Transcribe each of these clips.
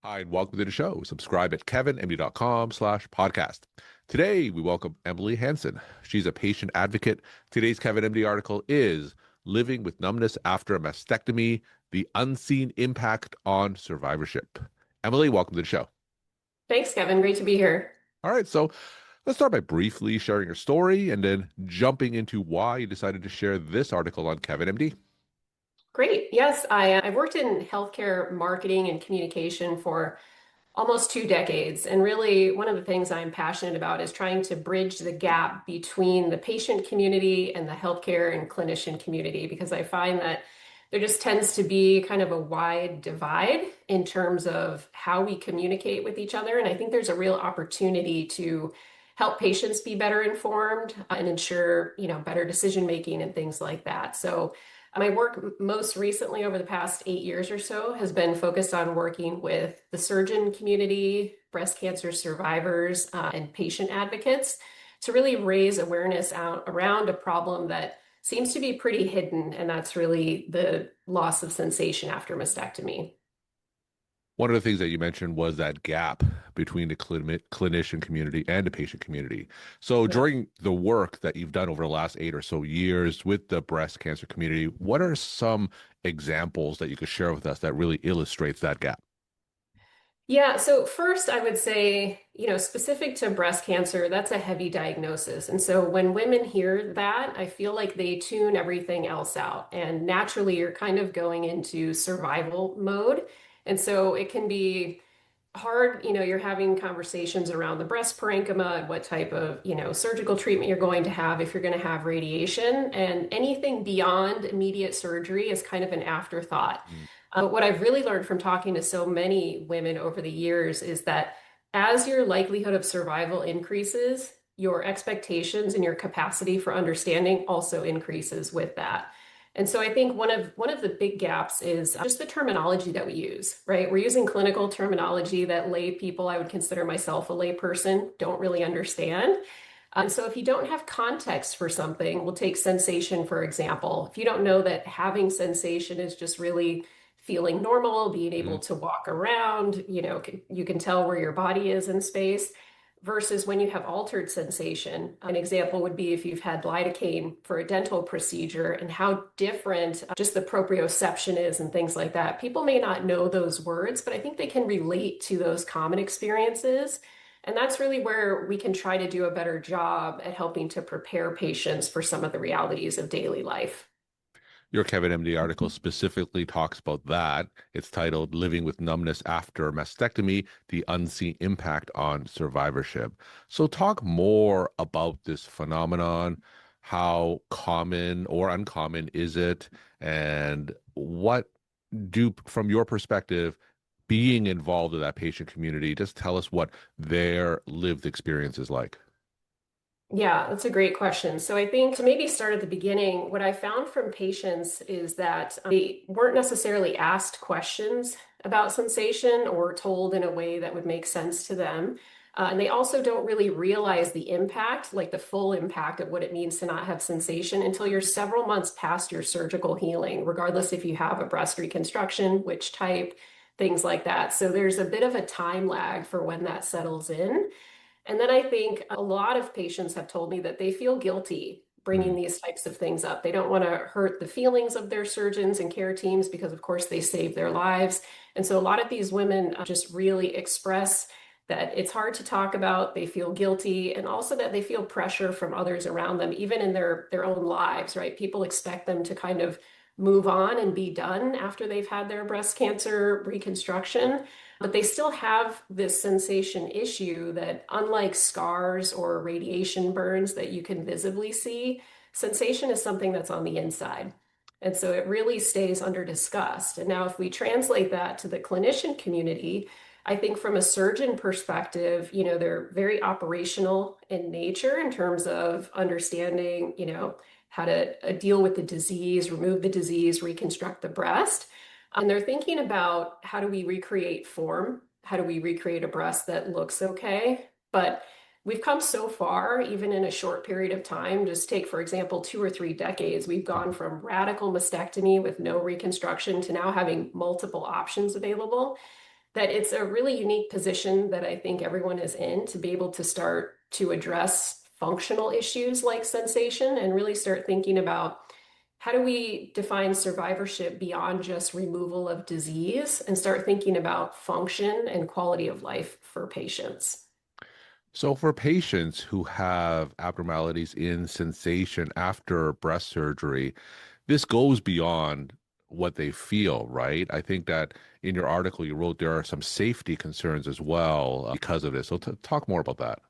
Hi, and welcome to the show. Subscribe at kevinmd.com/podcast. Today, we welcome Emily Hansen. She's a patient advocate. Today's Kevin MD article is Living with Numbness After a Mastectomy, the Unseen Impact on Survivorship. Emily, welcome to the show. Thanks, Kevin. Great to be here. All right, so let's start by briefly sharing your story and then jumping into why you decided to share this article on Kevin MD. Great. Yes, I've worked in healthcare marketing and communication for almost 2 decades. And really, one of the things I'm passionate about is trying to bridge the gap between the patient community and the healthcare and clinician community, because I find that there just tends to be kind of a wide divide in terms of how we communicate with each other. And I think there's a real opportunity to help patients be better informed and ensure, better decision making and things like that. So my work most recently over the past 8 years or so has been focused on working with the surgeon community, breast cancer survivors, and patient advocates to really raise awareness out around a problem that seems to be pretty hidden, and that's really the loss of sensation after mastectomy. One of the things that you mentioned was that gap between the clinician community and the patient community. So, Yeah. during the work that you've done over the last 8 or so years with the breast cancer community, what are some examples that you could share with us that really illustrates that gap? Yeah, so first I would say, specific to breast cancer, that's a heavy diagnosis. And so when women hear that, I feel like they tune everything else out. And naturally, you're kind of going into survival mode. And so it can be hard, you're having conversations around the breast parenchyma and what type of, surgical treatment you're going to have if you're going to have radiation. And anything beyond immediate surgery is kind of an afterthought. Mm. But what I've really learned from talking to so many women over the years is that as your likelihood of survival increases, your expectations and your capacity for understanding also increases with that. And so I think one of the big gaps is just the terminology that we use, right? We're using clinical terminology that lay people, I would consider myself a lay person, don't really understand. And so if you don't have context for something, we'll take sensation, for example. If you don't know that having sensation is just really feeling normal, being able Mhm. to walk around, you can tell where your body is in space versus when you have altered sensation. An example would be if you've had lidocaine for a dental procedure and how different just the proprioception is and things like that. People may not know those words, but I think they can relate to those common experiences. And that's really where we can try to do a better job at helping to prepare patients for some of the realities of daily life. Your Kevin MD article specifically talks about that. It's titled Living with Numbness After Mastectomy, the Unseen Impact on Survivorship. So, talk more about this phenomenon. How common or uncommon is it? And what from your perspective, being involved in that patient community, just tell us what their lived experience is like. Yeah, that's a great question. So I think to maybe start at the beginning, what I found from patients is that they weren't necessarily asked questions about sensation or told in a way that would make sense to them. And they also don't really realize the impact, like the full impact of what it means to not have sensation until you're several months past your surgical healing, regardless if you have a breast reconstruction, which type, things like that. So there's a bit of a time lag for when that settles in. And then I think a lot of patients have told me that they feel guilty bringing Mm. these types of things up. They don't want to hurt the feelings of their surgeons and care teams because, of course, they save their lives. And so a lot of these women just really express that it's hard to talk about, they feel guilty, and also that they feel pressure from others around them, even in their own lives, right? People expect them to kind of move on and be done after they've had their breast cancer reconstruction. But they still have this sensation issue that, unlike scars or radiation burns that you can visibly see, sensation is something that's on the inside. And so it really stays under discussed. And now, if we translate that to the clinician community, I think from a surgeon perspective, they're very operational in nature in terms of understanding, how to deal with the disease, remove the disease, reconstruct the breast. And they're thinking about how do we recreate form? How do we recreate a breast that looks okay? But we've come so far, even in a short period of time. Just take, for example, 2 or 3 decades. We've gone from radical mastectomy with no reconstruction to now having multiple options available. that it's a really unique position that I think everyone is in to be able to start to address functional issues like sensation and really start thinking about how do we define survivorship beyond just removal of disease and start thinking about function and quality of life for patients. So, for patients who have abnormalities in sensation after breast surgery, this goes beyond what they feel, right? I think that in your article you wrote there are some safety concerns as well because of this. So, talk more about that.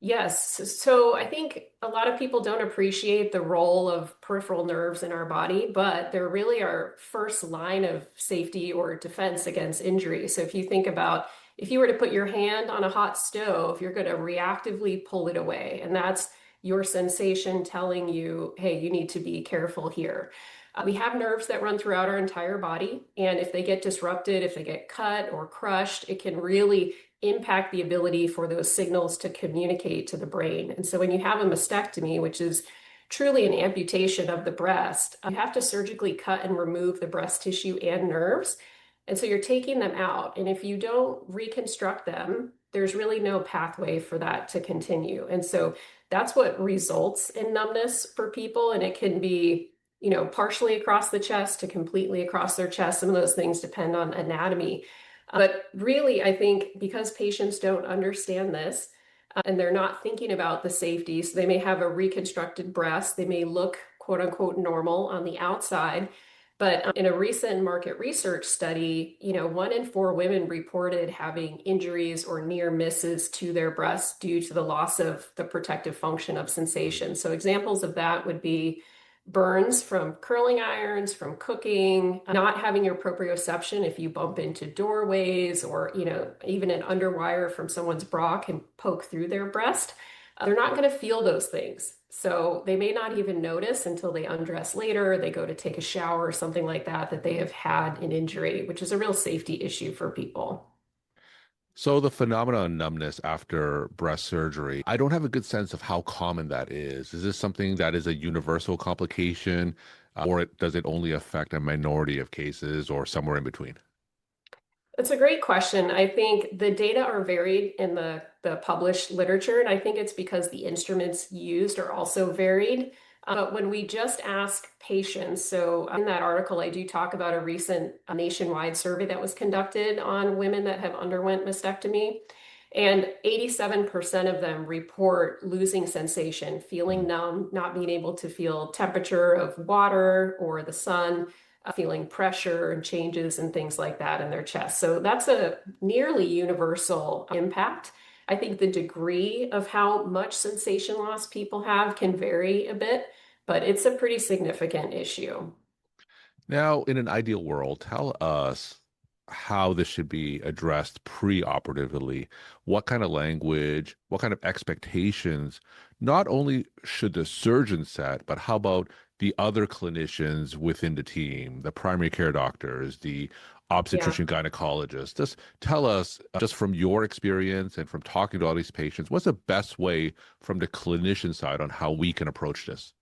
Yes. So I think a lot of people don't appreciate the role of peripheral nerves in our body, but they're really our first line of safety or defense against injury. So if you think about if you were to put your hand on a hot stove, you're going to reactively pull it away. And that's your sensation telling you, hey, you need to be careful here. We have nerves that run throughout our entire body. And if they get disrupted, if they get cut or crushed, it can really impact the ability for those signals to communicate to the brain. And so when you have a mastectomy, which is truly an amputation of the breast, you have to surgically cut and remove the breast tissue and nerves. And so you're taking them out. And if you don't reconstruct them, there's really no pathway for that to continue. And so that's what results in numbness for people. And it can be, partially across the chest to completely across their chest. Some of those things depend on anatomy. But really, I think because patients don't understand this and they're not thinking about the safety, so they may have a reconstructed breast, they may look quote unquote normal on the outside. But in a recent market research study, 1 in 4 women reported having injuries or near misses to their breasts due to the loss of the protective function of sensation. So examples of that would be burns from curling irons, from cooking, not having your proprioception if you bump into doorways or, even an underwire from someone's bra can poke through their breast. They're not going to feel those things. So they may not even notice until they undress later, they go to take a shower or something like that, that they have had an injury, which is a real safety issue for people. So the phenomenon of numbness after breast surgery, I don't have a good sense of how common that is. Is this something that is a universal complication, does it only affect a minority of cases or somewhere in between? That's a great question. I think the data are varied in the published literature, and I think it's because the instruments used are also varied. But when we just ask patients, so in that article, I do talk about a recent nationwide survey that was conducted on women that have underwent mastectomy. And 87% of them report losing sensation, feeling numb, not being able to feel temperature of water or the sun, feeling pressure and changes and things like that in their chest. So that's a nearly universal impact. I think the degree of how much sensation loss people have can vary a bit, but it's a pretty significant issue. Now, in an ideal world, tell us how this should be addressed pre-operatively. What kind of language, what kind of expectations, not only should the surgeon set, but how about the other clinicians within the team, the primary care doctors, the Yeah. obstetrician gynecologist? Just tell us, just from your experience and from talking to all these patients, what's the best way from the clinician side on how we can approach this?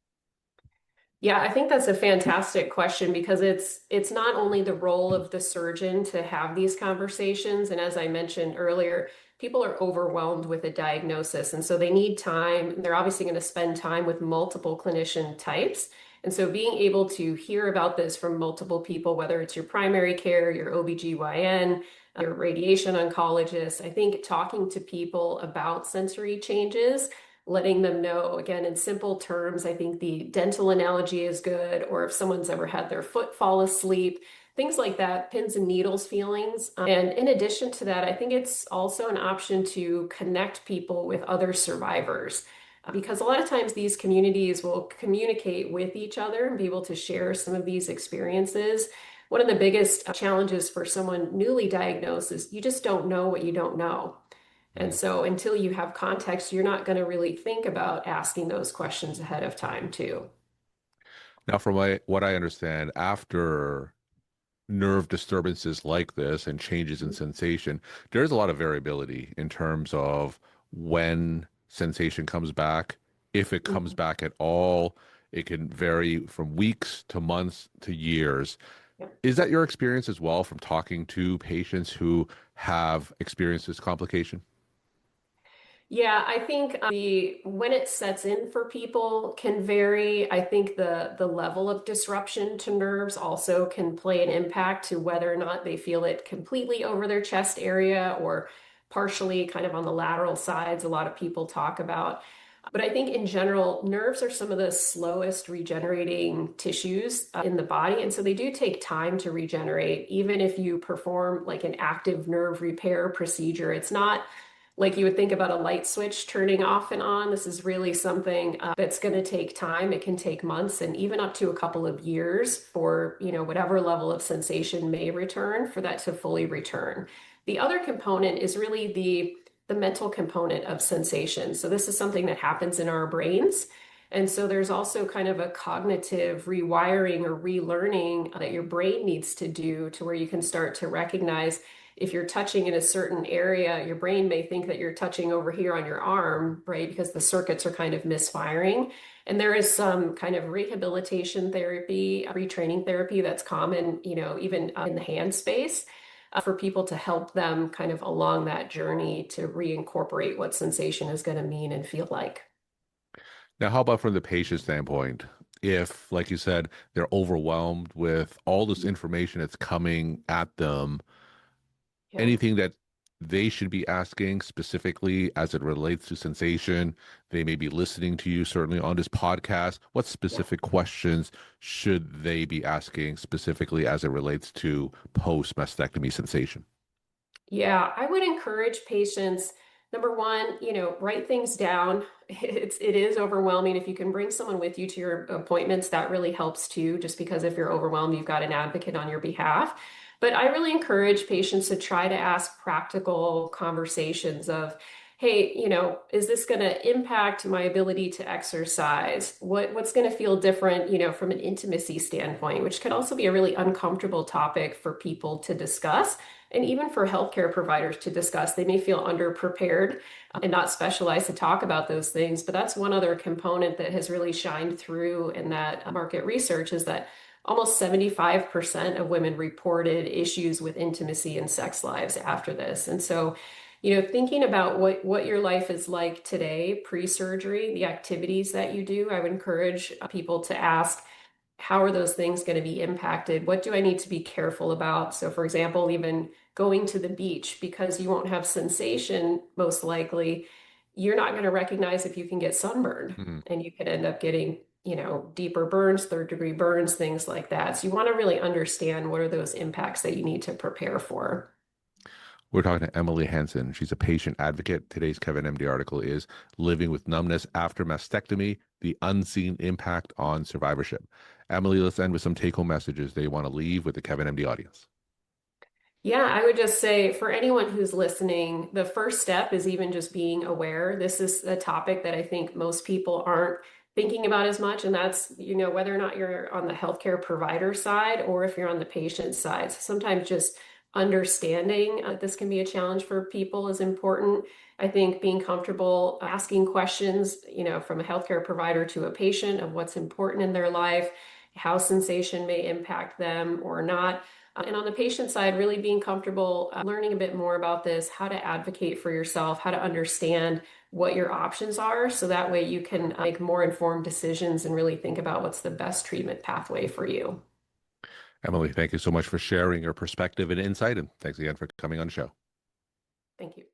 Yeah, I think that's a fantastic question because it's not only the role of the surgeon to have these conversations, and as I mentioned earlier, people are overwhelmed with a diagnosis, and so they need time. They're obviously going to spend time with multiple clinician types. And so being able to hear about this from multiple people, whether it's your primary care, your OBGYN, your radiation oncologist, I think talking to people about sensory changes, letting them know, again, in simple terms. I think the dental analogy is good, or if someone's ever had their foot fall asleep, things like that, pins and needles feelings. And in addition to that, I think it's also an option to connect people with other survivors. Because a lot of times these communities will communicate with each other and be able to share some of these experiences. One of the biggest challenges for someone newly diagnosed is you just don't know what you don't know. And so until you have context, you're not going to really think about asking those questions ahead of time, too. Now, from what I understand, after nerve disturbances like this and changes in sensation, there's a lot of variability in terms of when sensation comes back, if it comes Mhm. back at all. It can vary from weeks to months to years. Yeah. Is that your experience as well from talking to patients who have experienced this complication? Yeah, I think the when it sets in for people can vary. I think the level of disruption to nerves also can play an impact to whether or not they feel it completely over their chest area or partially kind of on the lateral sides, a lot of people talk about. But I think in general, nerves are some of the slowest regenerating tissues in the body. And so they do take time to regenerate. Even if you perform like an active nerve repair procedure, it's not like you would think about a light switch turning off and on. This is really something that's going to take time. It can take months and even up to a couple of years for, whatever level of sensation may return for that to fully return. The other component is really the mental component of sensation. So this is something that happens in our brains. And so there's also kind of a cognitive rewiring or relearning that your brain needs to do to where you can start to recognize if you're touching in a certain area, your brain may think that you're touching over here on your arm, right? Because the circuits are kind of misfiring. And there is some kind of rehabilitation therapy, retraining therapy that's common, even in the hand space for people to help them kind of along that journey to reincorporate what sensation is going to mean and feel like. Now, how about from the patient standpoint? If, like you said, they're overwhelmed with all this information that's coming at them, Yeah. anything that they should be asking specifically as it relates to sensation? They may be listening to you certainly on this podcast. What Yeah. specific questions should they be asking specifically as it relates to post mastectomy sensation? Yeah, I would encourage patients, number one, write things down. It is overwhelming. If you can bring someone with you to your appointments, that really helps too, just because if you're overwhelmed, you've got an advocate on your behalf. But I really encourage patients to try to ask practical conversations of, hey, is this going to impact my ability to exercise? What's going to feel different, from an intimacy standpoint, which could also be a really uncomfortable topic for people to discuss and even for healthcare providers to discuss. They may feel underprepared and not specialized to talk about those things. But that's one other component that has really shined through in that market research is that almost 75% of women reported issues with intimacy and sex lives after this. And so, thinking about what your life is like today, pre-surgery, the activities that you do, I would encourage people to ask, how are those things going to be impacted? What do I need to be careful about? So, for example, even going to the beach, because you won't have sensation, most likely, you're not going to recognize if you can get sunburned Mhm. and you could end up getting, deeper burns, third-degree burns, things like that. So, you want to really understand what are those impacts that you need to prepare for. We're talking to Emily Hansen. She's a patient advocate. Today's Kevin MD article is Living with Numbness After Mastectomy, the Unseen Impact on Survivorship. Emily, let's end with some take-home messages they want to leave with the Kevin MD audience. Yeah, I would just say for anyone who's listening, the first step is even just being aware. This is a topic that I think most people aren't thinking about as much, and that's, whether or not you're on the healthcare provider side or if you're on the patient side. So sometimes just understanding this can be a challenge for people is important. I think being comfortable asking questions, from a healthcare provider to a patient of what's important in their life, how sensation may impact them or not. And on the patient side, really being comfortable learning a bit more about this, how to advocate for yourself, how to understand what your options are. So that way you can make more informed decisions and really think about what's the best treatment pathway for you. Emily, thank you so much for sharing your perspective and insight, and thanks again for coming on the show. Thank you.